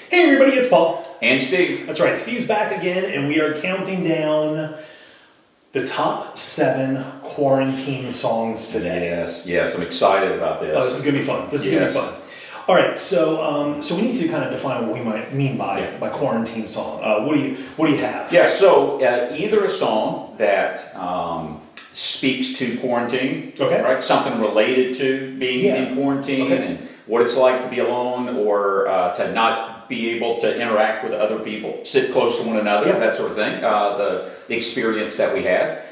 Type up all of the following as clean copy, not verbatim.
Hey everybody, it's Paul. And Steve. That's right, Steve's back again, and we are counting down the top 7 quarantine songs today. Yes, I'm excited about this. Oh, this is gonna be fun. This is gonna be fun. All right, so we need to kind of define what we might mean by quarantine song. What do you have? Yeah, so either a song that speaks to quarantine, right? Something related to being in quarantine and what it's like to be alone, or to not be able to interact with other people, sit close to one another, that sort of thing. The experience that we had,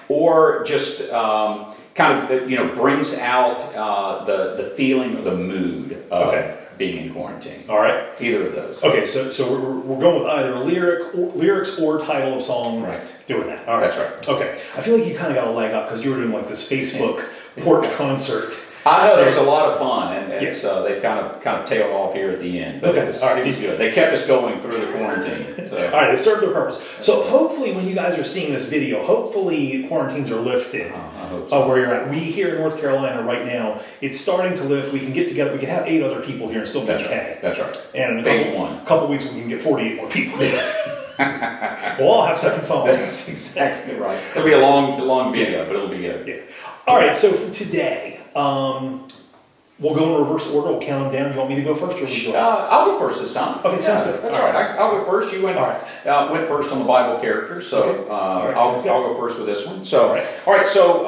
or just kind of brings out the feeling or the mood of being in quarantine. All right, either of those. Okay, so we're going with either lyrics or title of song. Right. Doing that. All right. That's right. Okay, I feel like you kind of got a leg up because you were doing like this Facebook port concert. I know, it was a lot of fun, and they've kind of tailed off here at the end. But it was good. They kept us going through the quarantine. So. All right, they served their purpose. So hopefully when you guys are seeing this video, hopefully quarantines are lifted. I hope so. Where you're at. We here in North Carolina right now, it's starting to lift. We can get together. We can have 8 other people here and still be okay. That's right. And in a couple weeks we can get 48 more people here. We'll all have 7 songs. That's exactly right. It'll be a long video, but it'll be good. Yeah. All right, so for today, we'll go in reverse order. We'll count them down. Do you want me to go first, or would you like to? I'll go first this time. Okay, sounds good. That's all right. I'll go first. You went went first on the Bible characters, so I'll go first with this one. So all right. So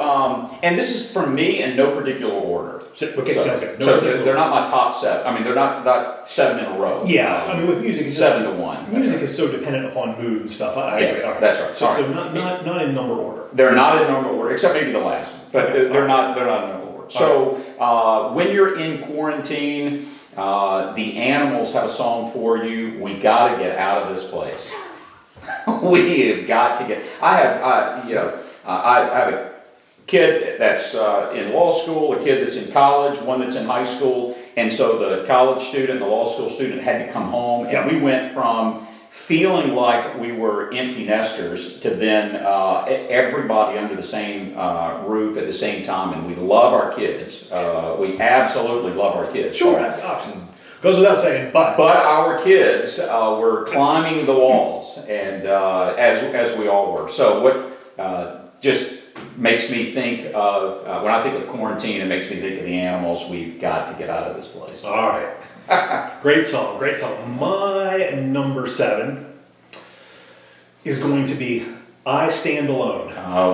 and this is from me in no particular order. Okay, sounds good. They're not my top 7. I mean, they're not 7 in a row. Yeah, I mean with music, it's 7 to 1. Music is so dependent upon mood and stuff. I agree. All right. That's right. So not in number order. They're not in number order, except maybe the last one, but they're not in number order. So when you're in quarantine, the Animals have a song for you. We got to get out of this place. We have got to get. I have a kid that's in law school, a kid that's in college, one that's in high school, and so the college student, the law school student had to come home, and we went from feeling like we were empty nesters to then everybody under the same roof at the same time, and we love our kids. We absolutely love our kids. Sure, goes without saying, but our kids were climbing the walls, and as we all were. So what just makes me think of, when I think of quarantine, it makes me think of the Animals. We've got to get out of this place. All right. Great song. My number 7 is going to be I Stand Alone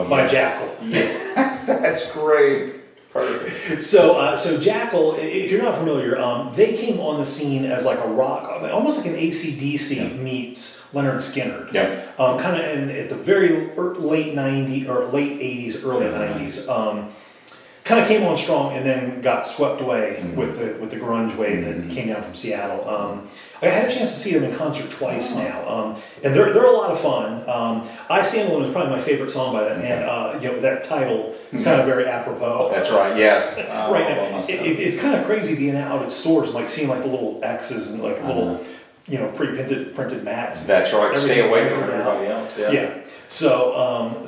by Jackal. Yes, that's great. Perfect. So Jackal, if you're not familiar, they came on the scene as like a rock, almost like an AC/DC meets Leonard Skinner. Yeah. Kind of at the very late 90s or late 80s, early 90s. Kind of came on strong and then got swept away with the grunge wave that came down from Seattle. I had a chance to see them in concert twice now, and they're a lot of fun. I Stand Alone is probably my favorite song by them, and that title is kind of very apropos. That's right. Yes. Right now, it's kind of crazy being out at stores and like seeing like the little X's and like little pre-printed mats. That's right. Stay away from everybody else. Yeah. So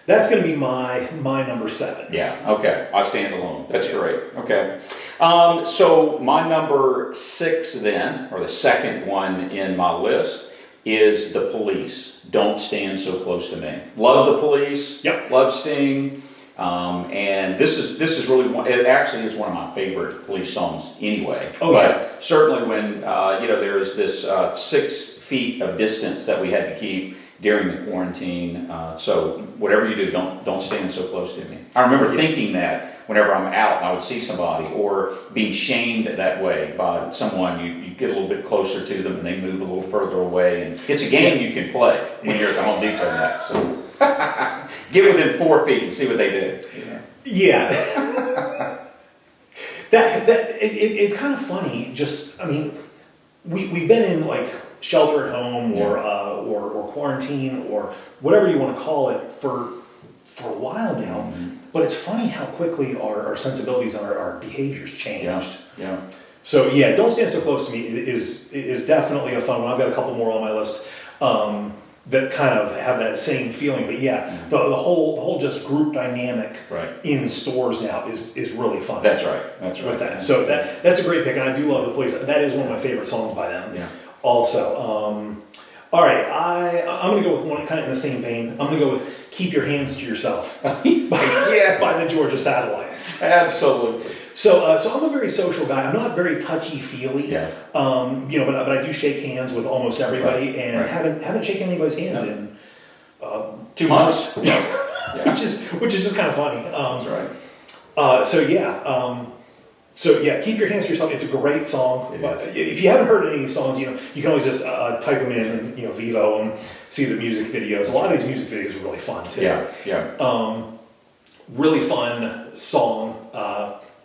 that's going to be my number 7. Yeah, okay. I Stand Alone. That's great. Okay. So my number 6 then, or the second one in my list, is The Police. Don't Stand So Close to Me. Love The Police. Yep. Love Sting. And this is really it actually is one of my favorite Police songs anyway. But certainly when there's this 6 feet of distance that we had to keep during the quarantine. So whatever you do, don't stand so close to me. I remember thinking that whenever I'm out and I would see somebody, or being shamed that way by someone, you get a little bit closer to them and they move a little further away. And it's a game you can play when you're at the Home Depot net. So get within 4 feet and see what they do. Yeah. It's kind of funny. Just, I mean, we've been in like shelter at home or quarantine or whatever you want to call it for a while now. But it's funny how quickly our sensibilities and our behaviors changed. Yeah. So Don't Stand So Close to Me is definitely a fun one. I've got a couple more on my list. that kind of have that same feeling. But yeah, the whole just group dynamic Right. in stores now is really fun. That's right. That's right. With that. So that's a great pick, and I do love The Police. That is one of my favorite songs by them. Yeah. Also, all right, I'm gonna go with one kind of in the same vein. I'm gonna go with "Keep Your Hands to Yourself" by the Georgia Satellites. Absolutely. So I'm a very social guy. I'm not very touchy-feely. Yeah. But I do shake hands with almost everybody, Right, and right. haven't shaken anybody's hand in 2 months. Yeah. Yeah. which is just kind of funny. That's right. So yeah, "Keep Your Hands to Yourself." It's a great song. It But is. if you haven't heard any of these songs, you can always just type them in and Vivo them, see the music videos. A lot of these music videos are really fun too. Yeah. Yeah. Really fun song,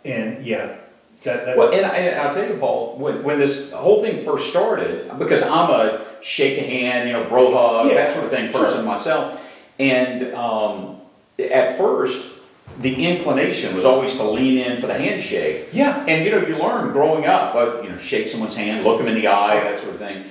and yeah, that. Well, and I'll tell you, Paul, when this whole thing first started, because I'm a shake a hand, bro hug, Yeah, that sort of thing person sure. myself, and at first, the inclination was always to lean in for the handshake. Yeah. And you learn growing up, shake someone's hand, look them in the eye, that sort of thing.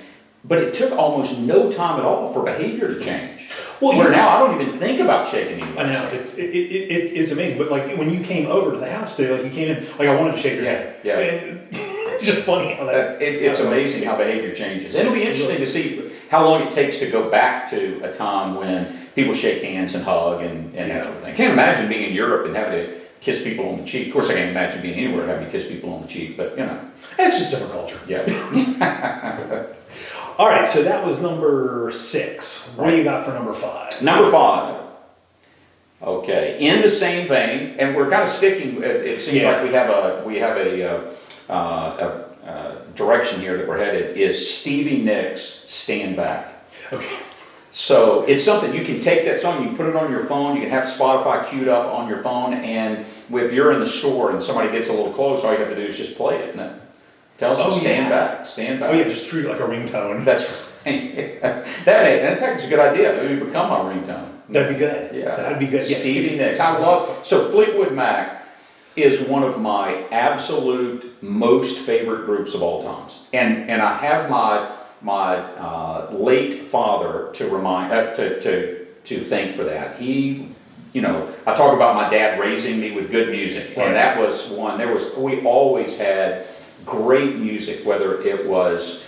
But it took almost no time at all for behavior to change. Well, Where now I don't even think about shaking I anyone's know hand. it's amazing, but like when you came over to the house today, like you came in, like I wanted to shake your hand. Yeah. And it's just funny how that. It's amazing how behavior changes. And it'll be interesting to see how long it takes to go back to a time when people shake hands and hug and that sort of thing. I can't imagine being in Europe and having to kiss people on the cheek. Of course, I can't imagine being anywhere having to kiss people on the cheek, but It's just different culture. Yeah. All right, so that was number 6. What do you got for number 5? Number 5. Okay, in the same vein, and we're kind of sticking. It seems like we have a direction here that we're headed. Is Stevie Nicks' "Stand Back"? Okay. So it's something you can take that song, you can put it on your phone, you can have Spotify queued up on your phone, and if you're in the store and somebody gets a little close, all you have to do is just play it, and it tells them stand back, stand back. Oh yeah, just treat it like a ringtone. That's right. In fact, it's a good idea. It would become our ringtone. That'd be good. Yeah, That'd be good. Stevie Nicks. I love. So Fleetwood Mac is one of my absolute most favorite groups of all times, and I have my late father to remind to thank for that. He, I talk about my dad raising me with good music, Right. and that was one. We always had great music, whether it was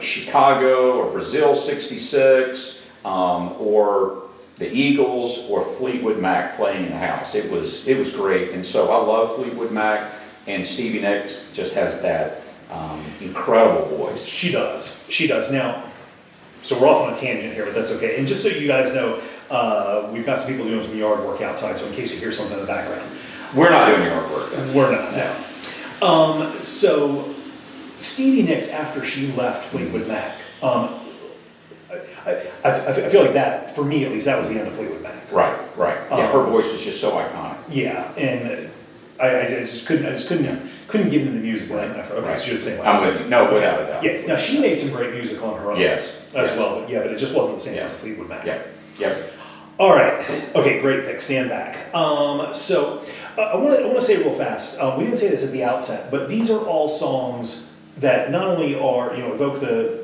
Chicago or Brazil '66 or the Eagles or Fleetwood Mac playing in the house. It was great, and so I love Fleetwood Mac, and Stevie Nicks just has that incredible voice. She does. Now, so we're off on a tangent here, but that's okay. And just so you guys know, we've got some people doing some yard work outside, so in case you hear something in the background. We're not doing yard work, though. We're not, no. So Stevie Nicks, after she left Fleetwood Mac, I feel like that, for me at least, that was the end of Fleetwood Mac. Right. Yeah, her voice is just so iconic. Yeah, and I just couldn't get into the music when I okay, Right. so you're the same way. I'm with you. No, without a doubt. Yeah, now she made some great music on her own. Yes. As well, but it just wasn't the same Yeah. as Fleetwood Mac. Yeah. All right. Okay, great pick. Stand back. So I want to say real fast. We didn't say this at the outset, but these are all songs that not only are evoke the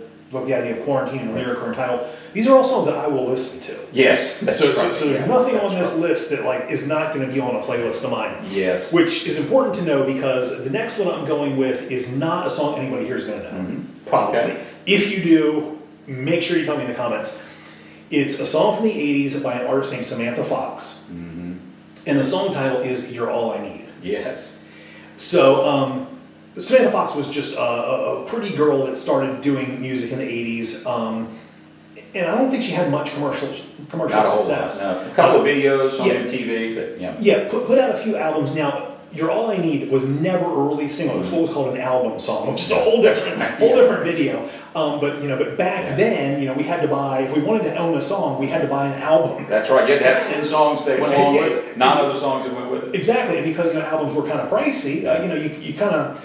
idea of quarantine and lyric or title. These are all songs that I will listen to. Yes. That's So right. there's nothing on this list that is not going to be on a playlist of mine. Yes. Which is important to know because the next one I'm going with is not a song anybody here is going to know. Mm-hmm. Probably. Okay. If you do, make sure you tell me in the comments. It's a song from the 80s by an artist named Samantha Fox. Mm-hmm. And the song title is You're All I Need. Yes. So, Samantha Fox was just a pretty girl that started doing music in the 80s. And I don't think she had much commercial Not a whole success. lot, no. A couple of videos on Yeah. MTV, but yeah. Yeah, put out a few albums. Now, You're All I Need was never a release single. It was what was called an album song, which is a whole different video. But back then, we had to buy, if we wanted to own a song, we had to buy an album. That's right. You had to have 10 songs that went along with it. 9 other songs that went with it. Exactly, and because albums were kind of pricey, you kind of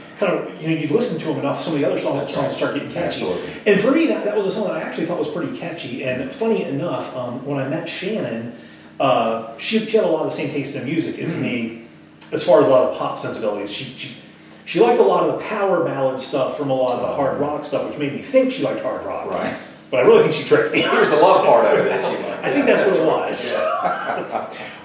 you'd listen to them enough. Some of the other songs start getting catchy. Absolutely. And for me, that was a song that I actually thought was pretty catchy. And funny enough, when I met Shannon, she had a lot of the same taste in music as me, as far as a lot of pop sensibilities. She liked a lot of the power ballad stuff from a lot of the hard rock stuff, which made me think she liked hard rock. Right. But I really think she tricked me. Here's the love part of it. I think that's what it was.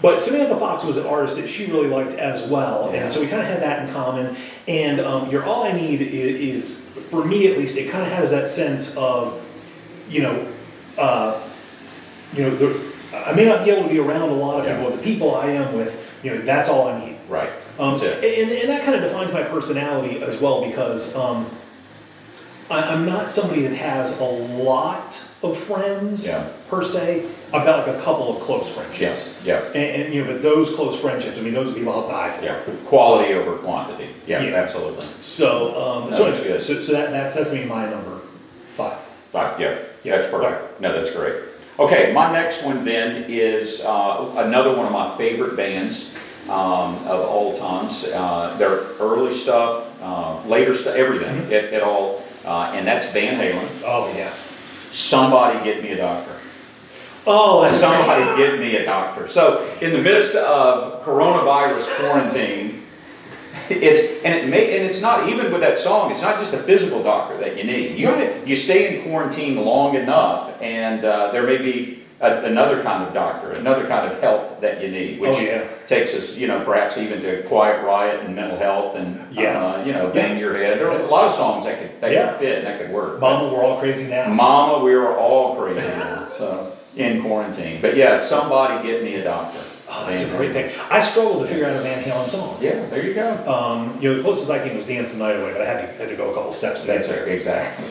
But Samantha Fox was an artist that she really liked as well, and so we kind of had that in common. And You're All I Need is, for me at least, it kind of has that sense of, I may not be able to be around a lot of people, but the people I am with, that's all I need. Right. And that kind of defines my personality as well, because I'm not somebody that has a lot of friends per se. I've got like a couple of close friendships. Yes. Yeah. And but those close friendships, I mean, those are people I'll die for. Yeah. Quality over quantity. Yeah. Absolutely. So that's good. So that's me, my number 5. 5. Yeah. That's perfect. No, that's great. Okay, my next one then is another one of my favorite bands of all times. Their early stuff, later stuff, everything, it all, and that's Van Halen. Oh yeah. Somebody Get Me a Doctor. Oh, that's Somebody Get Me a Doctor. So in the midst of coronavirus quarantine, it's not even with that song. It's not just a physical doctor that you need. You stay in quarantine long enough, and there may be another kind of doctor, another kind of help that you need, which takes us, perhaps even to Quiet Riot and mental health and bang your head. There are a lot of songs that could fit and that could work. Mama, we're all crazy now. Mama, we are all crazy now. So in quarantine, but Somebody Get Me a Doctor. Oh, that's a great thing. I struggled to figure out a Van Halen song. Yeah, there you go. The closest I came was Dance the Night Away, but I had to go a couple steps to get there. Exactly.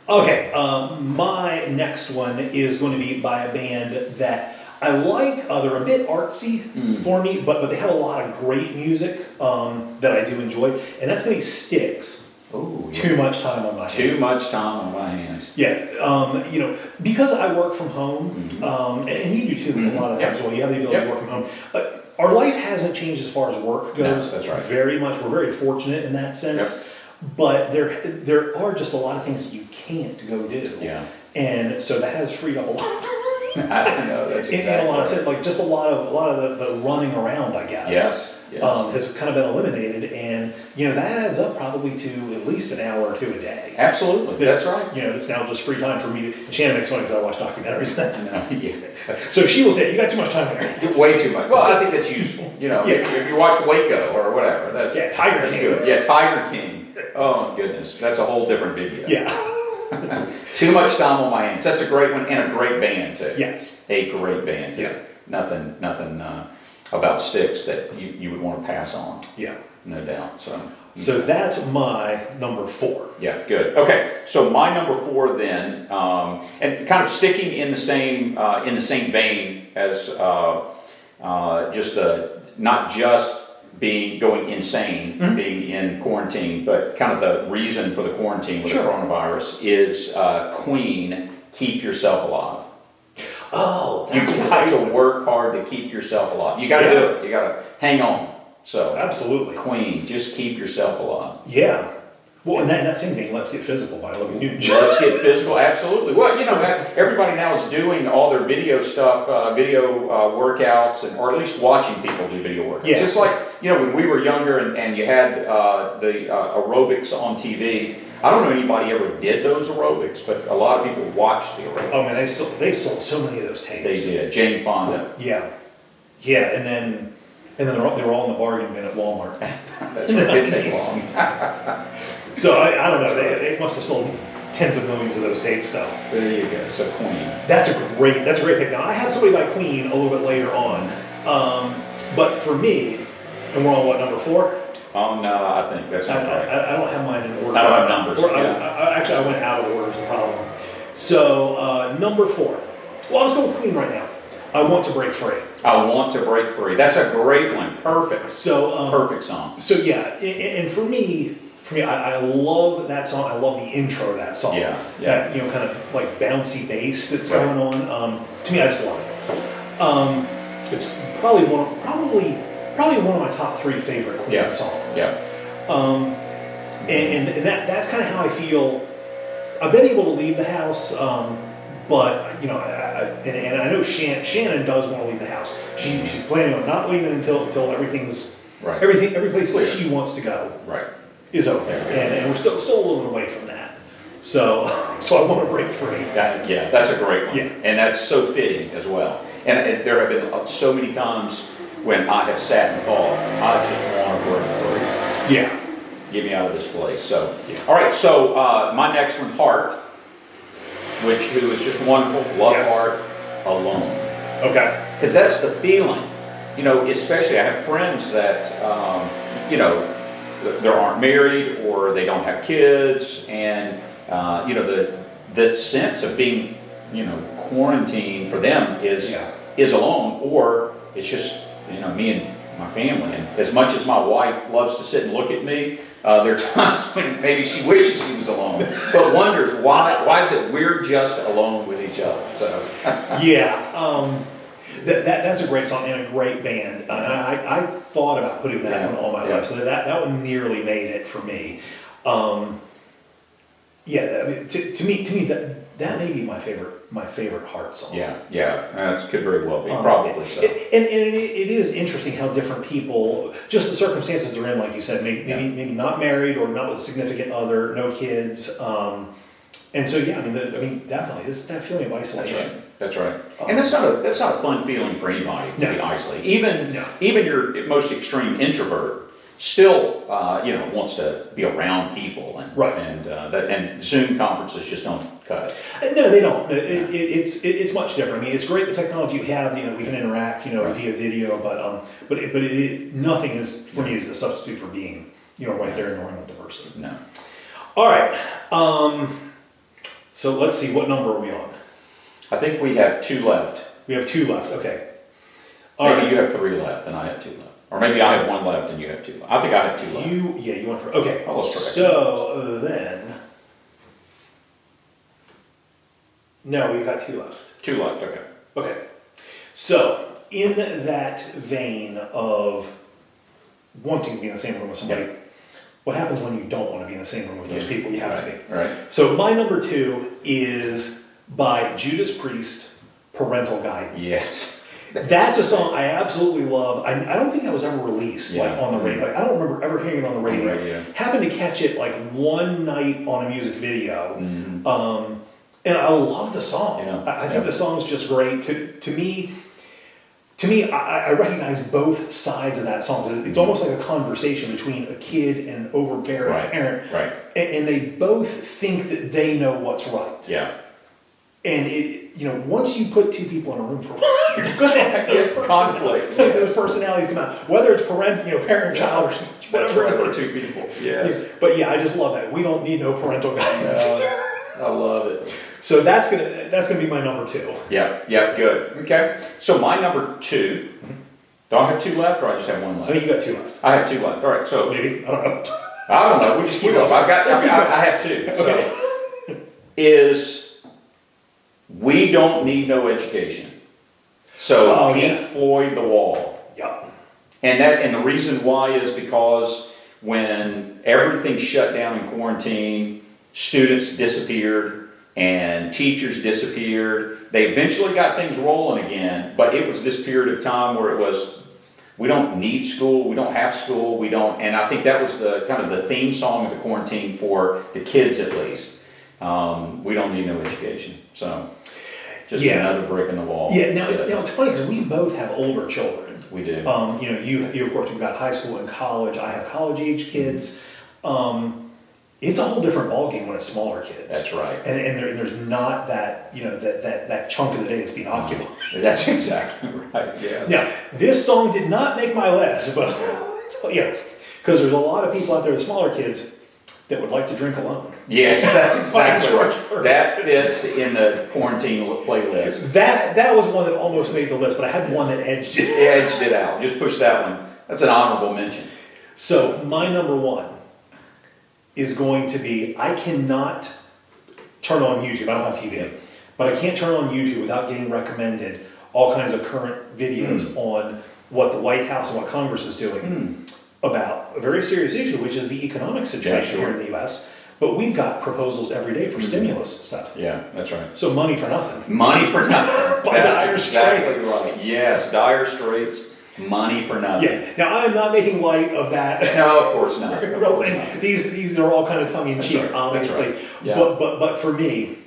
Okay, my next one is going to be by a band that I like. They're a bit artsy for me, but they have a lot of great music that I do enjoy, and that's going to be Styx. Ooh, Too Much Time on My Hands. Too much time on my hands. Yeah, because I work from home, and you do too a lot of times. Well, you have the ability to work from home. Our life hasn't changed as far as work goes. No, that's right. Very much. We're very fortunate in that sense. Yep. But there are just a lot of things that you can't go do. Yeah. And so that has freed up a lot. I know, that's exactly in a lot of sense, like just a lot of the running around, I guess. Yes. Has kind of been eliminated, and that adds up probably to at least an hour or two a day. Absolutely, that's right. It's now just free time for me to. Shannon makes fun because I watch documentaries that time. No, So she will say, "You got too much time here." Way too much. Well, I think that's useful. If you watch Waco or whatever, that's Tiger King. Good. Yeah, Tiger King. Oh my goodness, that's a whole different video. Yeah. Too Much Time on My Hands. That's a great one, and a great band too. Yes. A great band too. Yeah. Nothing. About Styx that you would want to pass on. Yeah. No doubt. So that's my number 4. Yeah, good. Okay, so my number 4 then, and kind of sticking in the same vein as not just going insane, being in quarantine, but kind of the reason for the quarantine with the coronavirus is Queen, Keep Yourself Alive. Oh, you've got to work hard to keep yourself alive. You got to do it. You got to hang on. So absolutely, Queen, just keep yourself alive. Yeah. Well, and that same thing, Let's Get Physical by Olivia Newton. Let's Get Physical, absolutely. Well, everybody now is doing all their video stuff, workouts, or at least watching people do video workouts. Yeah. Just like, when we were younger and you had the aerobics on TV. I don't know anybody ever did those aerobics, but a lot of people watched the aerobics. Oh man, they sold so many of those tapes. They did. Jane Fonda. Yeah, and then they were all in the bargain bin at Walmart. That's right. It take long. So I don't know. They must have sold tens of millions of those tapes, though. There you go. So Queen. That's a great pick. Now I have somebody by Queen a little bit later on, but for me, and we're on what, number 4? Oh no, I think that's not right. I don't have mine in order. I don't have numbers. Actually, I went out of order is the problem. So number 4. Well, let's go with Queen right now. I Want to Break Free. I Want to Break Free. That's a great one. Perfect. So perfect song. So yeah, and for me, I love that song. I love the intro of that song. Yeah. That kind of like bouncy bass that's going on. To me, I just love it. It's probably one of my top 3 favorite Queen songs. Yeah. And that's kind of how I feel. I've been able to leave the house, but and I know Shannon does want to leave the house. She's planning on not leaving until everything's right. Every place that she wants to go right. is open, and we're still a little bit away from that. So I want to break free. Yeah, that's a great one. Yeah. And that's so fitting as well. And there have been so many times when I have sat and thought, I just want to break free. Yeah. Get me out of this place. So, Yeah. all right. So my next one, Heart, who is just wonderful. Love Yes. Heart, Alone. Okay. Because that's the feeling. You know, especially I have friends that, you know, they aren't married or they don't have kids, and you know, the sense of being, you know, quarantined for them is alone, or it's just, you know, me and my family. And as much as my wife loves to sit and look at me, there are times when maybe she wishes she was alone, but wonders why is it we're just alone with each other. So Yeah. That's a great song and a great band. And I thought about putting that one on my list, so that one nearly made it for me. Yeah, I mean, to me that may be my favorite Heart song. yeah, that could very well be, probably so. And it is interesting how different people, just the circumstances they're in, like you said, maybe not married or not with a significant other, no kids. And so I mean definitely it's that feeling of isolation. That's right. And that's not a fun feeling for anybody to be isolated. Even your most extreme introvert still you know, wants to be around people, and Zoom conferences just don't cut it. No, they don't. It's much different. I mean, it's great the technology we have. You know, we can interact, you know, via video, but nothing is for me is a substitute for being, you know, right there in the room with the person. No. All right. So let's see, what number are we on? I think we have 2 left. We have 2 left. Okay. Maybe you have 3 left and I have 2 left. Or maybe I have 1 left and you have 2 left. I think I have 2 left. You want for okay. Oh, let's try. So then, no, we've got 2 left. 2 left. Okay. Okay. So in that vein of wanting to be in the same room with somebody, what happens when you don't want to be in the same room with those people? You have to be. Right. So my number 2 is by Judas Priest, Parental Guidance. Yes. That's a song I absolutely love. I don't think that was ever released like on the radio. Like, I don't remember ever hearing it on the radio. Happened to catch it like one night on a music video. And I love the song. I think the song's just great. To me, I recognize both sides of that song. It's almost like a conversation between a kid and an overbearing parent. Right. And they both think that they know what's right. Yeah. And once you put 2 people in a room for a while, you're going to have conflict. Those personalities come out. Whether it's parent, child, or whatever it is. 2 people. Yes. But I just love that. We don't need no parental guidance. I love it. So that's gonna be my number 2. Yeah, good. Okay. So my number 2. Do I have 2 left, or I just have 1 left? I think you got 2 left. I have 2 left. All right. So maybe I don't know. I don't know. We just keep going. I have 2. Okay. So is We Don't Need No Education. So Pink Floyd, The Wall. Yep. And the reason why is because when everything shut down in quarantine, students disappeared and teachers disappeared. They eventually got things rolling again, but it was this period of time where it was, we don't need school, we don't have school, and I think that was the kind of the theme song of the quarantine for the kids at least. We don't need no education. So just another brick in the wall. Yeah, now it's funny because we both have older children. We do. You of course, you've got high school and college. I have college-age kids. It's a whole different ballgame when it's smaller kids. That's right. And there's not that, that chunk of the day that's being occupied. That's exactly right, yes. Now, this song did not make my list, but because there's a lot of people out there with smaller kids that would like to drink alone. Yes, that's exactly right. That fits in the quarantine playlist. That was one that almost made the list, but I had one that edged it. Edged it out. Just push that one. That's an honorable mention. So my number 1 is going to be, I cannot turn on YouTube. I don't have TV, but I can't turn on YouTube without getting recommended all kinds of current videos on what the White House and what Congress is doing about a very serious issue, which is the economic situation here in the U.S. But we've got proposals every day for stimulus stuff. Yeah, that's right. So money for nothing. Money for nothing. By Dire exactly Straits. Right. Yes, Dire Straits. Money for nothing. Yeah. Now I am not making light of that. No, of course not. Of real course thing. not. These are all kind of tongue in cheek, right. obviously. That's right. Yeah. But for me,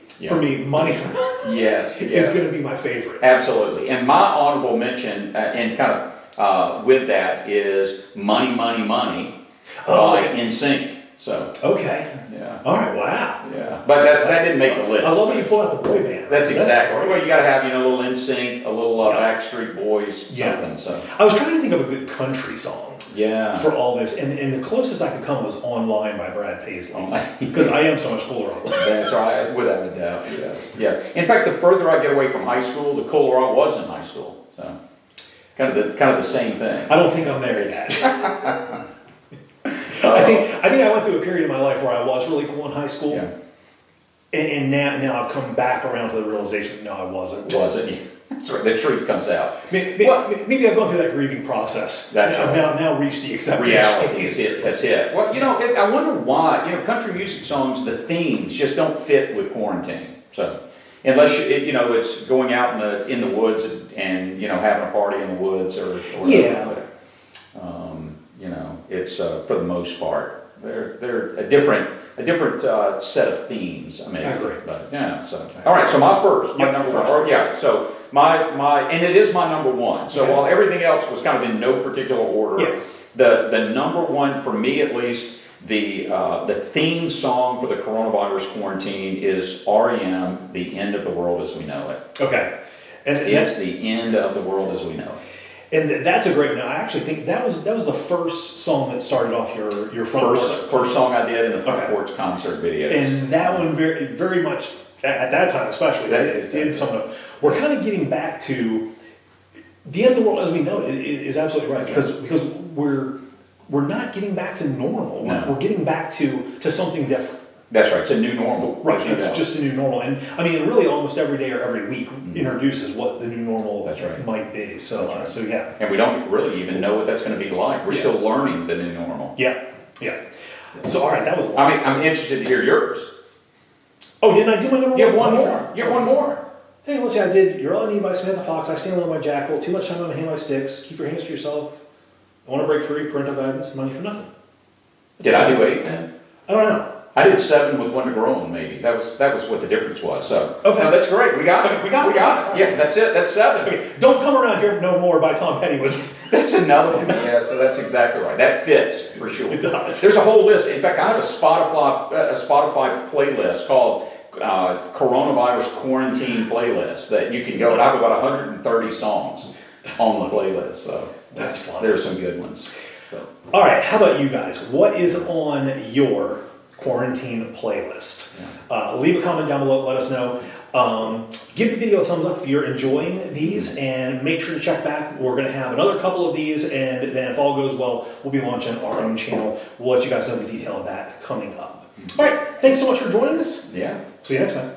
money for nothing Yes. is going to be my favorite. Absolutely. And my honorable mention, and kind of with that, is Money, Money, Money by NSYNC. So. Okay. Yeah. All right. Wow. Yeah. But that didn't make the list. I love that you pull out the boy band. That's exactly right. Well, you got to have, a little NSYNC, a little Backstreet Boys, something. So. I was trying to think of a good country song. Yeah. For all this, and the closest I could come was Online by Brad Paisley, because I am so much cooler online. That's right, without a doubt, yes. In fact, the further I get away from high school, the cooler I was in high school, so kind of the same thing. I don't think I'm there yet. I think I went through a period of my life where I was really cool in high school, and now I've come back around to the realization, no, I wasn't. Wasn't you? That's right, the truth comes out. Maybe I've gone through that grieving process. That's right. I've now reached the acceptance Reality phase. has hit. Well, I wonder why, country music songs, the themes just don't fit with quarantine. So, unless it's going out in the woods and having a party in the woods or whatever. But, it's for the most part they're a different set of themes. I agree. But all right. So my number one. So my and it is my number one. So while everything else was kind of in no particular order, the number one for me at least, the theme song for the coronavirus quarantine is REM, "The End of the World as We Know It." Okay. And it's the end of the world as we know it. And that's a great one. I actually think that was the first song that started off your front porch. First song I did in the front porch concert videos. And that one very very much at that time especially did some of. We're kind of getting back to the end of the world as we know it is absolutely right, because we're not getting back to normal. We're getting back to something different. That's right. It's a new normal. Right. It's just a new normal, and really almost every day or every week introduces what the new normal might be. So yeah. And we don't really even know what that's going to be like. We're still learning the new normal. Yeah. So all right, that was. I'm interested to hear yours. Oh, didn't I do my number one? You have one more. You have one more. Hey, let's see. I did "You're All I Need" by Samantha Fox. I Stand Alone by Jackal. Too Much Time on My Hand by Styx. Keep Your Hands to Yourself. I Want to Break Free. Parental Guidance. Money for Nothing. Did I do 8 then? I don't know. I did 7 with When to Grow 'Em, maybe. That was what the difference was. So okay, that's great. We got it. We got it. Yeah, that's it. That's 7. Okay. Don't Come Around Here No More by Tom Petty was. That's another one. Yeah, so that's exactly right. That fits for sure. It does. There's a whole list. In fact, I have a Spotify playlist called Coronavirus Quarantine Playlist that you can go, and I have about 130 songs on the playlist. So that's fun. There's some good ones. But. All right, how about you guys? What is on your quarantine playlist? Leave a comment down below. Let us know. Give the video a thumbs up if you're enjoying these, and make sure to check back. We're going to have another couple of these, and then if all goes well, we'll be launching our own channel. We'll let you guys know the detail of that coming up. All right, thanks so much for joining us. Yeah. See you next time.